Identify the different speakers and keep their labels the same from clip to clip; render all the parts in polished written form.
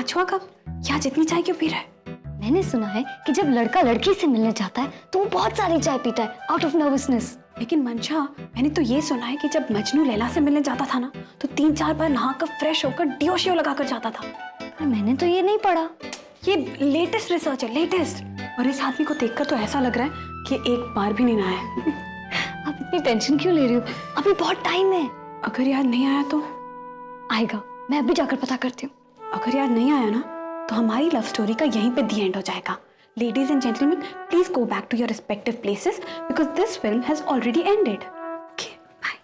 Speaker 1: छुआ कब? यहाँ जितनी चाय क्यों पी रहा है?
Speaker 2: मैंने सुना है कि जब लड़का लड़की से मिलने जाता है तो वो बहुत सारी चाय पीता है आउट ऑफ नर्वसनेस।
Speaker 1: लेकिन मंशा, मैंने तो ये सुना है कि जब मजनू लैला से मिलने जाता था ना तो 3-4 बार नहाकर फ्रेश होकर डियो शियो लगाकर जाता था।
Speaker 2: पर मैंने तो ये नहीं पढ़ा।
Speaker 1: ये लेटेस्ट रिसर्च है, लेटेस्ट। और इस आदमी को देखकर तो ऐसा लग रहा है कि एक बार भी नहीं नहाया है।
Speaker 2: आप इतनी टेंशन क्यों ले रही हो? अभी बहुत टाइम है।
Speaker 1: अगर याद नहीं आया तो?
Speaker 2: आएगा, मैं अभी जाकर पता करती हूँ।
Speaker 1: अगर याद नहीं आया ना तो हमारी लव स्टोरी का यहीं पे दी एंड हो जाएगा। Ladies and gentlemen, please go back to your respective places because this film has already ended. Okay, bye.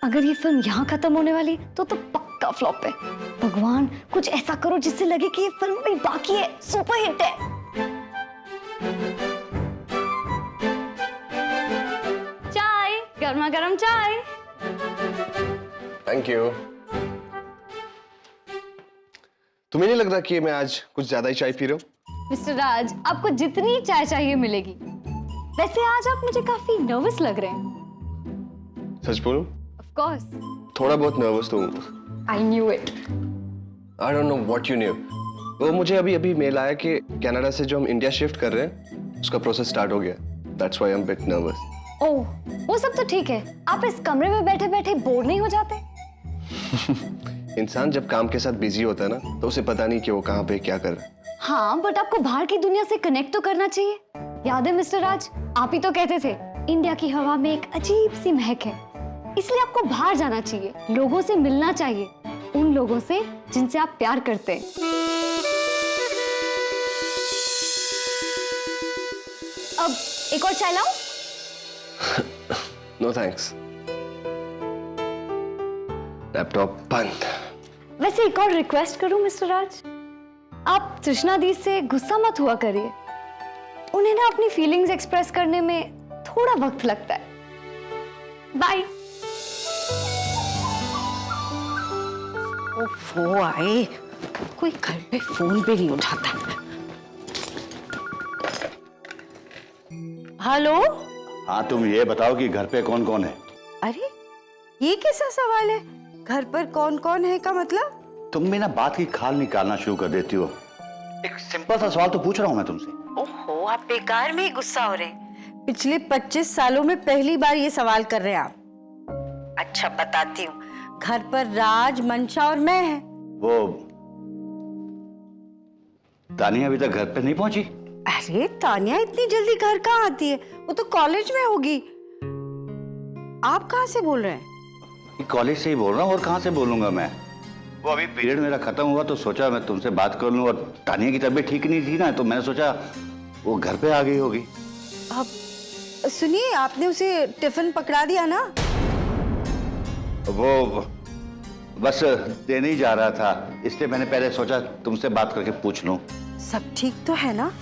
Speaker 2: अगर ये फिल्म यहाँ खत्म होने वाली तो पक्का फ्लॉप है। भगवान कुछ ऐसा करो जिससे लगे कि ये फिल्म भी बाकी है, सुपर हिट है। चाय, गर्मा गर्म चाय।
Speaker 3: Thank you. तुम्हें नहीं लग रहा कि मैं आज कुछ ज्यादा ही चाय पी रहा हूँ?
Speaker 2: मिस्टर राज, आपको जितनी चाय चाहिए मिलेगी। वैसे आज आप मुझे काफी नर्वस लग रहे हैं।
Speaker 3: सच बोलूं?
Speaker 2: Of course.
Speaker 3: थोड़ा बहुत नर्वस तो हूँ।
Speaker 2: I knew it.
Speaker 3: I don't know what you knew. वो मुझे अभी मेल आया कि कनाडा से जो हम इंडिया शिफ्ट कर रहे हैं उसका प्रोसेस स्टार्ट हो गया। That's why I'm a bit nervous.
Speaker 2: ओह, वो सब तो ठीक है। आप इस कमरे में बैठे बैठे बोर नहीं हो जाते?
Speaker 3: इंसान जब काम के साथ बिजी होता है ना तो उसे पता नहीं कि वो कहाँ पे क्या कर रहा है।
Speaker 2: हाँ, बट आपको बाहर की दुनिया से कनेक्ट तो करना चाहिए। याद है मिस्टर राज, आप ही तो कहते थे इंडिया की हवा में एक अजीब सी महक है, इसलिए आपको बाहर जाना चाहिए, लोगों से मिलना चाहिए, उन लोगों से जिनसे आप प्यार करते हैं। अब एक और चाय लाऊं?
Speaker 3: No thanks. लैपटॉप बंद।
Speaker 2: वैसे एक और रिक्वेस्ट करूं मिस्टर राज, आप तृष्णा दी से गुस्सा मत हुआ करिए। उन्हें ना अपनी फीलिंग्स एक्सप्रेस करने में थोड़ा वक्त लगता है। बाय।
Speaker 4: वो आए, कोई घर पे फोन भी नहीं उठाता। हेलो।
Speaker 5: हाँ, तुम ये बताओ कि घर पे कौन कौन है?
Speaker 4: अरे ये कैसा सवाल है? घर पर कौन कौन है का मतलब?
Speaker 5: तुम भी ना बात की खाल निकालना शुरू कर देती हो। एक सिंपल सा सवाल तो पूछ रहा हूँ मैं तुमसे।
Speaker 4: ओहो, आप बेकार में ही गुस्सा हो रहे हैं। पिछले 25 सालों में पहली बार ये सवाल कर रहे हैं आप। अच्छा बताती हूँ, घर पर राज, मंशा और मैं है।
Speaker 5: वो तानिया अभी तक घर पे नहीं पहुंची?
Speaker 4: अरे तानिया इतनी जल्दी घर कहाँ आती है? वो तो कॉलेज में होगी। आप कहाँ से बोल रहे हैं?
Speaker 5: कॉलेज से ही बोल रहा हूँ, और कहाँ से बोलूंगा मैं। वो अभी पीरियड मेरा खत्म हुआ तो सोचा मैं तुमसे बात कर लूं, और तानिया की तबीयत ठीक नहीं थी ना तो मैंने सोचा वो घर पे आ गई होगी।
Speaker 4: अब सुनिए, आपने उसे टिफिन पकड़ा दिया ना?
Speaker 5: वो बस देने ही जा रहा था, इसलिए मैंने पहले सोचा तुमसे बात करके पूछ लूं।
Speaker 4: सब ठीक तो है ना?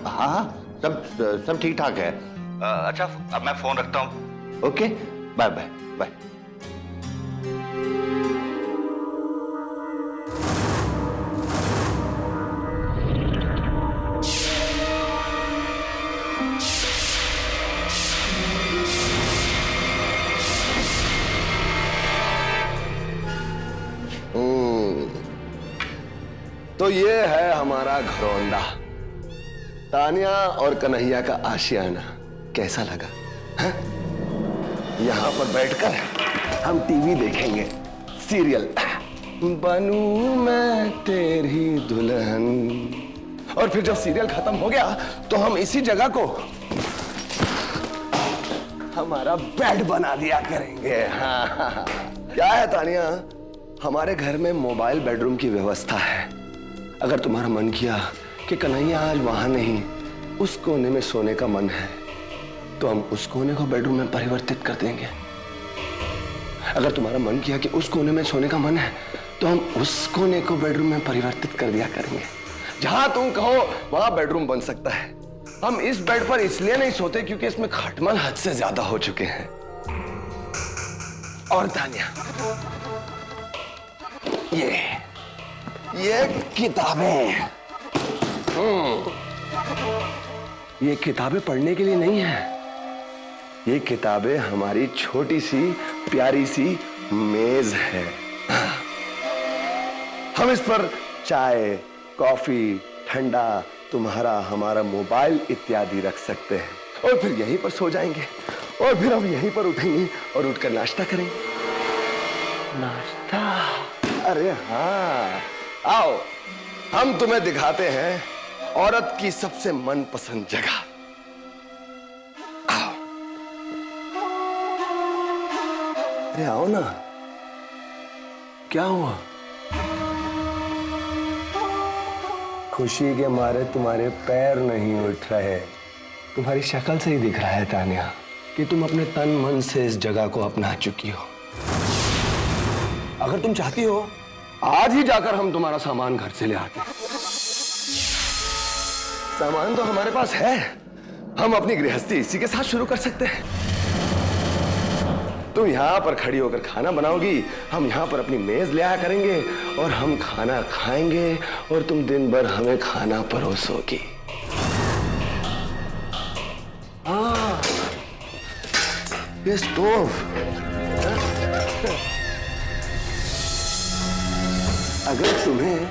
Speaker 5: हाँ, सब ठीक ठाक है। अच्छा, अब मैं फोन रखता हूँ। Okay, bye bye bye.
Speaker 3: तो ये है हमारा घरौंदा, तानिया और कन्हैया का आशियाना। कैसा लगा? है? यहाँ पर बैठकर हम टीवी देखेंगे, सीरियल बनूं मैं तेरी दुल्हन, और फिर जब सीरियल खत्म हो गया तो हम इसी जगह को हमारा बेड बना दिया करेंगे। हाँ। क्या है तानिया, हमारे घर में मोबाइल बेडरूम की व्यवस्था है। अगर तुम्हारा मन किया कि कन्हैया आज वहां नहीं, उस कोने में सोने का मन है, तो हम उस कोने को बेडरूम में परिवर्तित कर देंगे। अगर तुम्हारा मन किया कि उस कोने में सोने का मन है, तो हम उस कोने को बेडरूम में परिवर्तित कर दिया करेंगे। जहां तुम कहो वहां बेडरूम बन सकता है। हम इस बेड पर इसलिए नहीं सोते क्योंकि इसमें खटमल हद से ज्यादा हो चुके हैं। और तानिया, ये किताबें, ये किताबें पढ़ने के लिए नहीं है। ये किताबें हमारी छोटी सी प्यारी सी मेज है। हम इस पर चाय, कॉफी, ठंडा, तुम्हारा हमारा मोबाइल इत्यादि रख सकते हैं और फिर यहीं पर सो जाएंगे और फिर हम यहीं पर उठेंगे और उठकर नाश्ता करेंगे। नाश्ता? अरे हाँ, आओ हम तुम्हें दिखाते हैं औरत की सबसे मनपसंद जगह। आओ। अरे आओ ना। क्या हुआ? खुशी के मारे तुम्हारे पैर नहीं उठ रहे। तुम्हारी शक्ल से ही दिख रहा है तानिया कि तुम अपने तन मन से इस जगह को अपना चुकी हो। अगर तुम चाहती हो आज ही जाकर हम तुम्हारा सामान घर से ले आते। सामान तो हमारे पास है, हम अपनी गृहस्थी इसी के साथ शुरू कर सकते हैं। तुम यहां पर खड़ी होकर खाना बनाओगी, हम यहां पर अपनी मेज ले आया करेंगे और हम खाना खाएंगे और तुम दिन भर हमें खाना परोसोगी। हाँ, ये स्टोव। अगर तुम्हें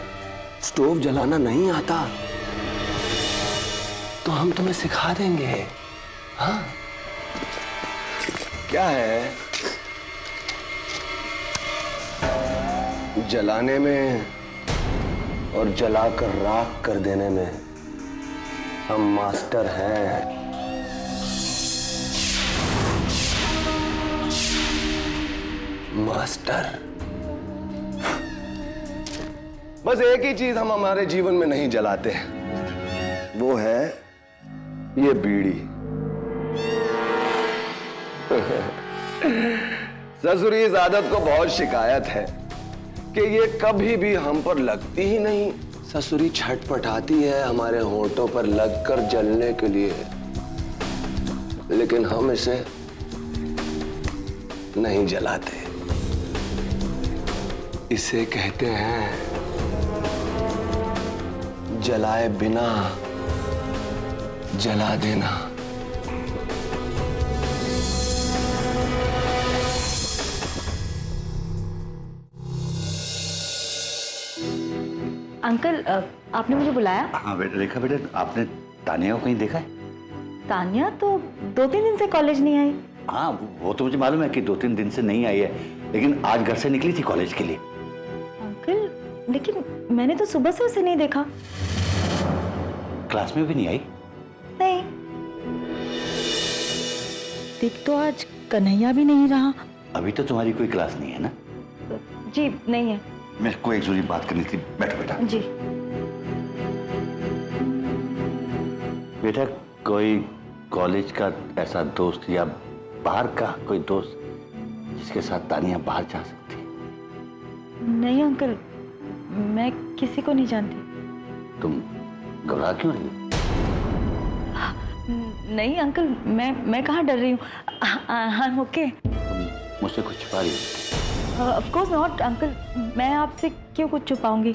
Speaker 3: स्टोव जलाना नहीं आता तो हम तुम्हें सिखा देंगे। हाँ, क्या है, जलाने में और जलाकर राख कर देने में हम मास्टर हैं। मास्टर। बस एक ही चीज हम हमारे जीवन में नहीं जलाते, वो है ये बीड़ी। ससुरी इस आदत को बहुत शिकायत है कि ये कभी भी हम पर लगती ही नहीं। ससुरी छटपटाती है हमारे होंठों पर लगकर जलने के लिए, लेकिन हम इसे नहीं जलाते। इसे कहते हैं जलाए बिना जला देना।
Speaker 2: अंकल आपने मुझे बुलाया?
Speaker 5: हाँ बेटा, रेखा बेटा, आपने तानिया को कहीं देखा है?
Speaker 2: तानिया तो 2-3 दिन से कॉलेज नहीं आई।
Speaker 5: हाँ, वो तो मुझे मालूम है कि 2-3 दिन से नहीं आई है, लेकिन आज घर से निकली थी कॉलेज के लिए।
Speaker 2: अंकल, लेकिन मैंने तो सुबह से उसे नहीं देखा।
Speaker 5: क्लास में भी नहीं आई?
Speaker 2: नहीं।
Speaker 4: दिख तो आज कन्हैया भी नहीं रहा।
Speaker 5: अभी तो तुम्हारी कोई क्लास नहीं है ना?
Speaker 2: जी नहीं है।
Speaker 5: मेरे को एक जरूरी बात करनी थी, बैठो बेटा।
Speaker 2: जी।
Speaker 5: बेटा, कोई कॉलेज का ऐसा दोस्त या बाहर का कोई दोस्त जिसके साथ तानिया बाहर जा सकती है?
Speaker 2: नहीं अंकल, मैं किसी को नहीं जानती।
Speaker 5: तुम घबरा क्यों रही हो?
Speaker 2: नहीं अंकल, मैं कहाँ डर रही हूँ। I am okay.
Speaker 5: तुम मुझसे कुछ छुपा रही हो?
Speaker 2: ऑफ कोर्स नॉट अंकल, मैं आपसे क्यों कुछ छुपाऊंगी।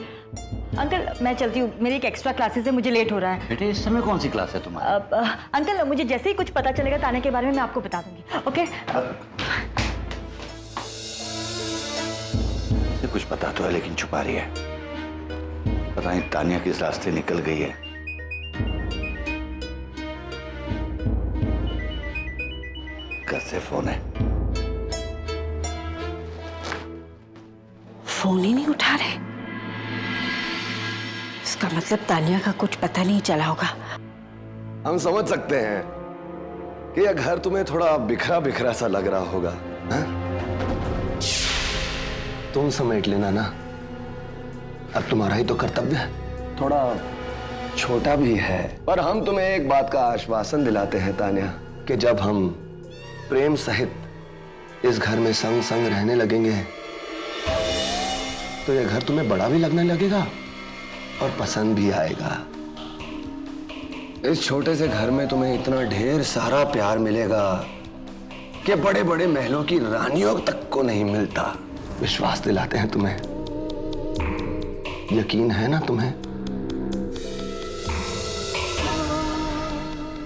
Speaker 2: अंकल मैं चलती हूँ, मेरी एक एक्स्ट्रा क्लासेस है, मुझे लेट हो रहा है।
Speaker 5: बेटे, इस समय कौन सी क्लास है तुम्हारी?
Speaker 2: अंकल मुझे जैसे ही कुछ पता चलेगा ताने के बारे में मैं आपको बता दूंगी। ओके?
Speaker 5: इसे कुछ पता तो है लेकिन छुपा रही है। पता नहीं तानिया किस रास्ते निकल गई है। घर से फोन है।
Speaker 4: फोन ही नहीं उठा रहे। इसका मतलब तानिया का कुछ पता नहीं चला होगा।
Speaker 3: हम समझ सकते हैं कि यह घर तुम्हें थोड़ा बिखरा बिखरा सा लग रहा होगा, हा? तुम समेट लेना ना, अब तुम्हारा ही तो कर्तव्य है। थोड़ा छोटा भी है, पर हम तुम्हें एक बात का आश्वासन दिलाते हैं तानिया कि जब हम प्रेम सहित इस घर में संग संग रहने लगेंगे तो यह घर तुम्हें बड़ा भी लगने लगेगा और पसंद भी आएगा। इस छोटे से घर में तुम्हें इतना ढेर सारा प्यार मिलेगा कि बड़े बड़े महलों की रानियों तक को नहीं मिलता। विश्वास दिलाते हैं तुम्हें। यकीन है ना तुम्हें?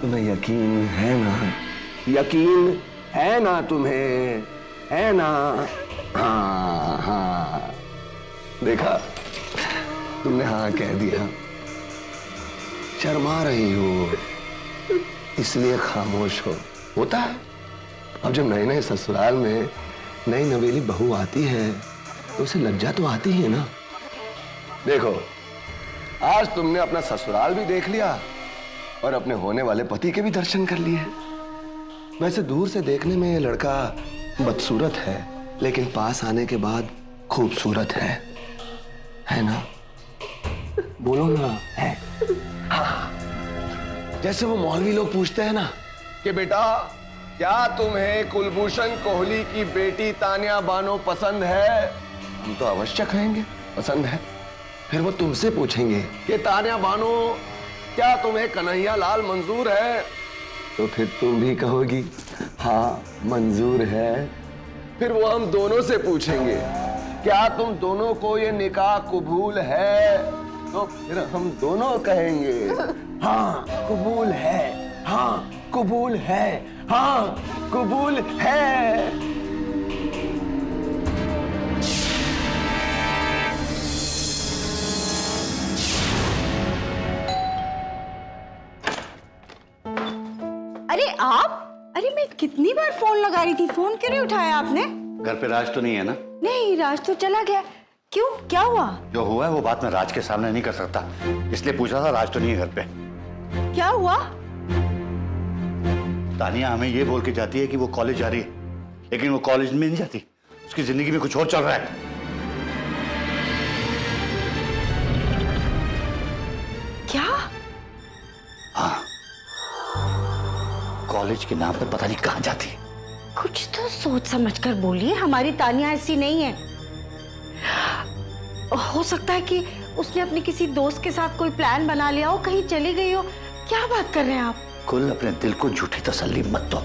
Speaker 3: तुम्हें यकीन है ना? यकीन है ना तुम्हें? है ना? हाँ हाँ, देखा तुमने हाँ कह दिया। शर्मा रही हो इसलिए खामोश हो। होता है, अब जब नए नए ससुराल में नई नवेली बहू आती है तो उसे लज्जा तो आती है ना। देखो, आज तुमने अपना ससुराल भी देख लिया और अपने होने वाले पति के भी दर्शन कर लिए। वैसे दूर से देखने में ये लड़का बदसूरत है, लेकिन पास आने के बाद खूबसूरत है ना? बोलो ना, है? हाँ। जैसे वो मौलवी लोग पूछते हैं ना कि बेटा क्या तुम्हें कुलभूषण कोहली की बेटी तानिया बानो पसंद है? हम तो अवश्य कहेंगे पसंद है। फिर वो तुमसे पूछेंगे कि तानिया बानो क्या तुम्हें कन्हैया लाल मंजूर है? तो फिर तुम भी कहोगी हाँ मंजूर है। फिर वो हम दोनों से पूछेंगे क्या तुम दोनों को ये निकाह कबूल है? तो फिर हम दोनों कहेंगे हाँ कबूल है, हाँ कबूल है, हाँ कबूल है।
Speaker 4: अरे आप, अरे मैं कितनी बार फोन लगा रही थी, फोन क्यों नहीं उठाया आपने?
Speaker 5: घर पे राज तो नहीं है ना?
Speaker 4: नहीं, राज तो चला गया। क्यों, क्या हुआ?
Speaker 5: जो हुआ है वो बात मैं राज के सामने नहीं कर सकता, इसलिए पूछा था। राज तो नहीं है घर पे।
Speaker 4: क्या हुआ?
Speaker 5: तानिया हमें ये बोल के जाती है कि वो कॉलेज जा रही है, लेकिन वो कॉलेज में नहीं जाती, उसकी जिंदगी में कुछ और चल रहा है।
Speaker 4: क्या?
Speaker 5: हाँ, कॉलेज के नाम पर पता नहीं कहाँ जाती है।
Speaker 4: कुछ तो सोच समझ कर बोलिए, हमारी तानिया ऐसी नहीं है। हो सकता है कि उसने अपने किसी दोस्त के साथ कोई प्लान बना लिया हो, कहीं चली गई हो। क्या बात कर रहे हैं आप?
Speaker 5: कुल अपने दिल को झूठी तसल्ली मत दो।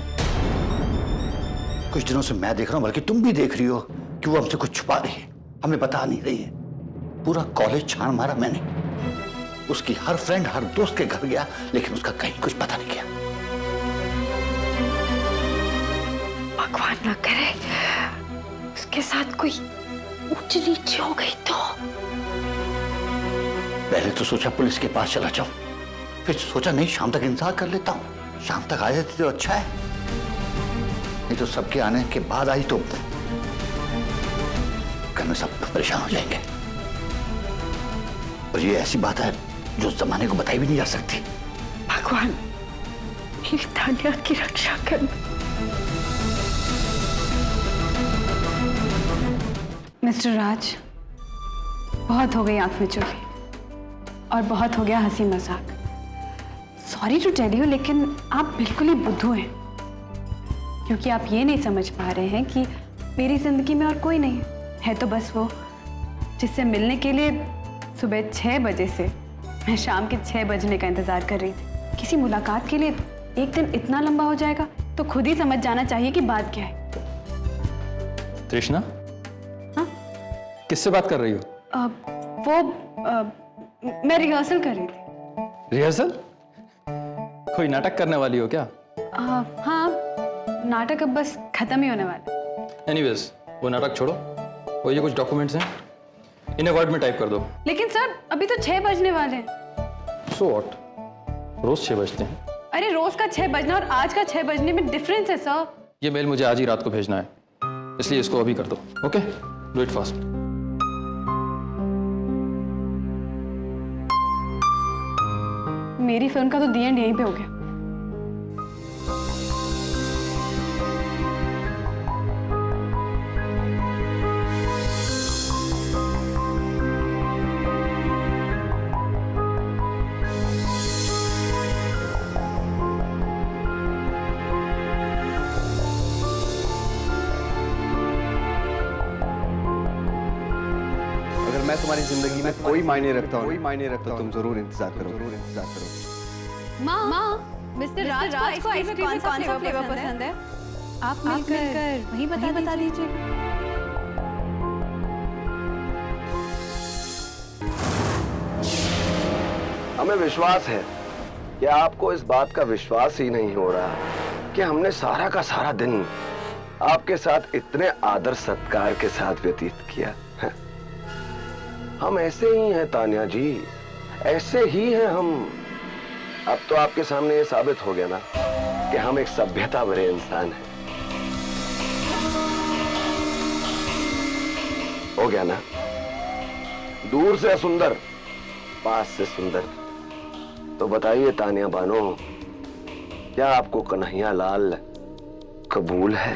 Speaker 5: कुछ दिनों से मैं देख रहा हूं, बल्कि तुम भी देख रही हो कि वो हमसे कुछ छुपा रही है, हमें बता नहीं रही है। पूरा कॉलेज छान मारा मैंने, उसकी हर फ्रेंड हर दोस्त के घर गया, लेकिन उसका कहीं कुछ पता नहीं किया।
Speaker 1: भगवान ना करे उसके साथ कोई ऊंच नीच हो गई तो।
Speaker 5: पहले तो सोचा पुलिस के पास चला जाऊं, फिर सोचा नहीं शाम तक इंतजार कर लेता हूं। शाम तक आ जाती तो अच्छा है, नहीं तो सबके आने के बाद आई तो घर में सब परेशान हो जाएंगे। और ये ऐसी बात है जो जमाने को बताई भी नहीं जा सकती।
Speaker 1: भगवान मेरी तानिया की रक्षा करना। मिस्टर राज, बहुत हो गई आंख में चुली और बहुत हो गया हंसी मजाक। सॉरी टू टेल यू, लेकिन आप बिल्कुल ही बुद्धू हैं, क्योंकि आप ये नहीं समझ पा रहे हैं कि मेरी जिंदगी में और कोई नहीं है तो बस वो जिससे मिलने के लिए सुबह 6 बजे से मैं शाम के 6 बजने का इंतजार कर रही थी। किसी मुलाकात के लिए एक दिन इतना लंबा हो जाएगा तो खुद ही समझ जाना चाहिए कि बात क्या है।
Speaker 6: तृष्णा,
Speaker 1: हाँ?
Speaker 6: किससे बात कर रही हो?
Speaker 1: मैं रिहर्सल कर रही थी।
Speaker 6: रिहर्सल? कोई नाटक करने वाली हो क्या?
Speaker 1: हाँ, नाटक अब बस खत्म ही होने वाला।
Speaker 6: एनीवेज, वो नाटक छोड़ो, वो ये कुछ डॉक्यूमेंट्स हैं, इन्हें वर्ड में टाइप कर दो।
Speaker 1: लेकिन सर अभी तो 6 बजने वाले हैं।
Speaker 6: सो व्हाट, रोज 6 बजते हैं।
Speaker 1: अरे रोज का 6 बजना और आज का 6 बजने में डिफरेंस है सर।
Speaker 6: ये मेल मुझे आज ही रात को भेजना है, इसलिए इसको अभी कर दो। Okay, do it fast.
Speaker 1: मेरी फिल्म का तो दी एंड यहीं पे हो गया।
Speaker 7: अगर मैं तुम्हारी जिंदगी में कोई मायने रखता हूँ तो तुम जरूर इंतजार करो।
Speaker 2: माँ, मिस्टर राज को आइसक्रीम में कौन सा फ्लेवर पसंद है? आप मिलकर वही बता दीजिए।
Speaker 3: हमें विश्वास है कि आपको इस बात का विश्वास ही नहीं हो रहा कि हमने सारा का सारा दिन आपके साथ इतने आदर सत्कार के साथ व्यतीत किया है। हम ऐसे ही हैं तानिया जी, ऐसे ही हैं हम। अब तो आपके सामने ये साबित हो गया ना कि हम एक सभ्यता भरे इंसान हैं। हो गया ना? दूर से सुंदर, पास से सुंदर। तो बताइए तानिया बानो, क्या आपको कन्हैया लाल कबूल है?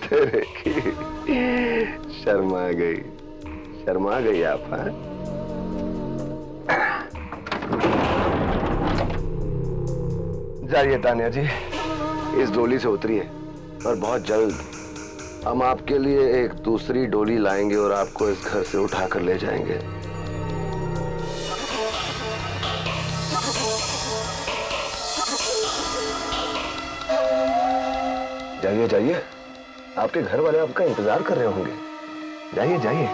Speaker 3: तेरे की शर्मा गई आप। हाँ? जाइए तानिया जी, इस डोली से उतरिए और बहुत जल्द हम आपके लिए एक दूसरी डोली लाएंगे और आपको इस घर से उठाकर ले जाएंगे। जाइए जाइए, आपके घर वाले आपका इंतजार कर रहे होंगे। जाइए जाइए।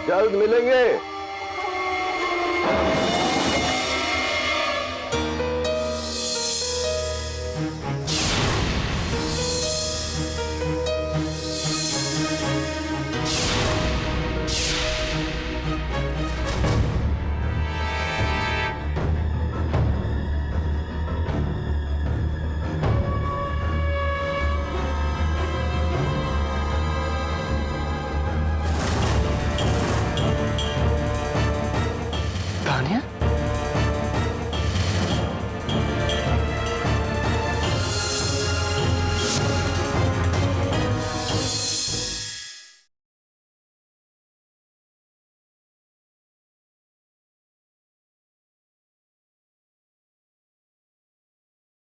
Speaker 3: जल्द मिलेंगे। तानिया?